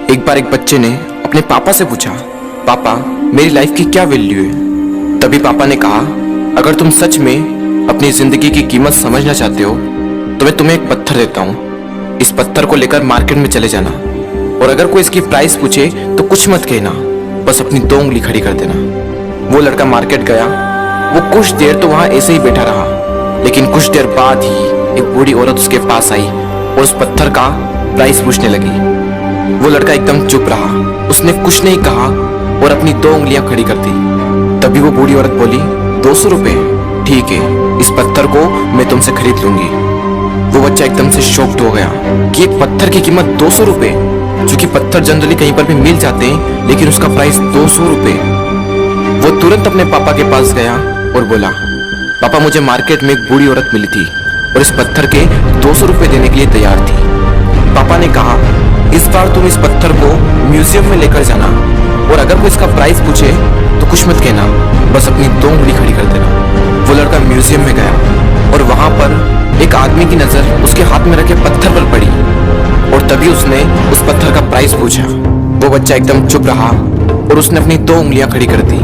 एक बार एक बच्चे ने अपने पापा से पूछा, पापा मेरी लाइफ की क्या वैल्यू है। तभी पापा ने कहा, अगर तुम सच में अपनी जिंदगी की कीमत समझना चाहते हो तो मैं तुम्हें एक पत्थर देता हूँ। इस पत्थर को लेकर मार्केट में चले जाना और अगर कोई इसकी प्राइस पूछे तो कुछ मत कहना, बस अपनी 2 उंगली खड़ी कर देना। वो लड़का मार्केट गया। वो कुछ देर तो वहां ऐसे ही बैठा रहा, लेकिन कुछ देर बाद ही एक बूढ़ी औरत उसके पास आई और उस पत्थर का प्राइस पूछने लगी। वो लड़का एकदम चुप रहा, उसने कुछ नहीं कहा और अपनी 2 उंगलियां खड़ी कर दी। तभी वो बूढ़ी औरत बोली, 200 रुपए, ठीक है, इस पत्थर को मैं तुमसे खरीद लूंगी। वो बच्चा एकदम से शॉक्ड हो गया कि एक पत्थर की कीमत 200 रुपए, जो कि पत्थर जनरली कहीं पर भी मिल जाते हैं, लेकिन उसका प्राइस 200 रुपए। वो तुरंत अपने पापा के पास गया और बोला, पापा मुझे मार्केट में एक बूढ़ी औरत मिली थी और इस पत्थर के 200 रुपए देने के लिए तैयार थी। पापा ने कहा, इस बार तुम इस पत्थर को म्यूजियम में लेकर जाना और अगर कोई इसका प्राइस पूछे तो कुछ मत कहना, बस अपनी 2 उंगली खड़ी कर देना। वो लड़का म्यूजियम में गया और वहां पर एक आदमी की नजर उसके हाथ में रखे पत्थर पर पड़ी और तभी उसने उस पत्थर का प्राइस पूछा। वो बच्चा एकदम चुप रहा और उसने अपनी 2 उंगलियां खड़ी कर दी।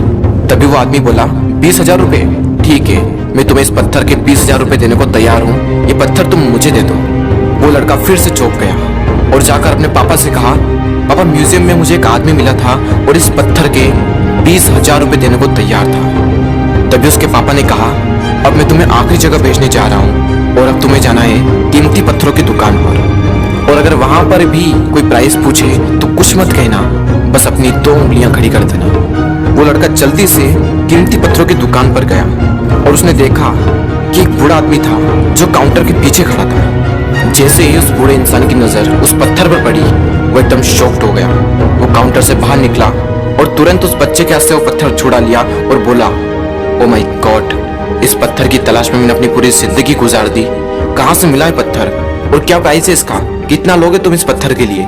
तभी वो आदमी बोला, 20,000 रुपए, ठीक है, मैं तुम्हें इस पत्थर के 20,000 रुपए देने को तैयार हूँ, ये पत्थर तुम मुझे दे दो। वो लड़का फिर से चौंक गया और जाकर अपने पापा से कहा, पापा म्यूजियम में मुझे एक आदमी मिला था और इस पत्थर के 20,000 रुपए देने को तैयार था। तभी उसके पापा ने कहा, अब मैं तुम्हें आखिरी जगह भेजने जा रहा हूँ और अब तुम्हें जाना है कीमती पत्थरों की दुकान पर और अगर वहां पर भी कोई प्राइस पूछे तो कुछ मत कहना, बस अपनी 2 उंगलियां खड़ी कर देना। वो लड़का जल्दी से कीमती पत्थरों की दुकान पर गया और उसने देखा कि एक बूढ़ा आदमी था जो काउंटर के पीछे खड़ा था। जैसे ही उस बूढ़े इंसान की नजर उस पत्थर पर पड़ी, वो एकदम शॉक्ड हो गया। वो काउंटर से बाहर निकला और तुरंत उस बच्चे के हाथ से वो पत्थर छुड़ा लिया और बोला, ओ माय गॉड, इस पत्थर की तलाश में मैंने अपनी पूरी जिंदगी गुजार दी। कहाँ से मिला है पत्थर और क्या प्राइस है इसका, कितना लोगे तुम इस पत्थर के लिए।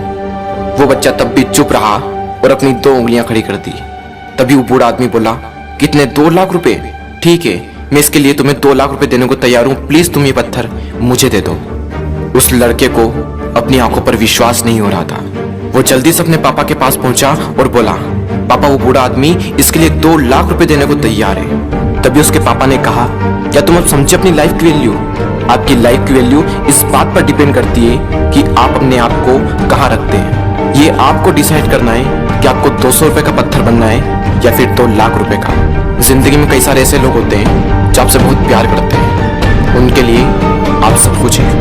वो बच्चा तब भी चुप रहा और अपनी 2 उंगलियां खड़ी कर दी। तभी वो बूढ़ा आदमी बोला, कितने, 2 लाख रुपए, ठीक है, मैं इसके लिए तुम्हें 2 लाख रुपए देने को तैयार हूँ, प्लीज तुम ये पत्थर मुझे दे दो। उस लड़के को अपनी आंखों पर विश्वास नहीं हो रहा था। वो जल्दी से अपने पापा के पास पहुंचा और बोला, पापा वो बूढ़ा आदमी इसके लिए 2 लाख रुपए देने को तैयार है। तभी उसके पापा ने कहा, क्या तुम अब समझे अपनी लाइफ की वैल्यू? आपकी लाइफ की वैल्यू इस बात पर डिपेंड करती है कि आप अपने आप को कहाँ रखते हैं। ये आपको डिसाइड करना है कि आपको 200 रुपए का पत्थर बनना है या फिर 2 लाख रुपए का। जिंदगी में कई सारे ऐसे लोग होते हैं जो आपसे बहुत प्यार करते हैं, उनके लिए आप सब कुछ हैं,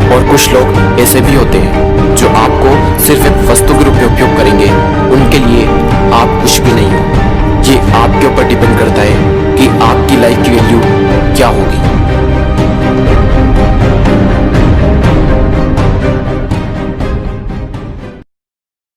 और कुछ लोग ऐसे भी होते हैं जो आपको सिर्फ एक वस्तु के रूप में उपयोग करेंगे, उनके लिए आप कुछ भी नहीं हो। ये आपके ऊपर डिपेंड करता है कि आपकी लाइफ की वैल्यू क्या होगी।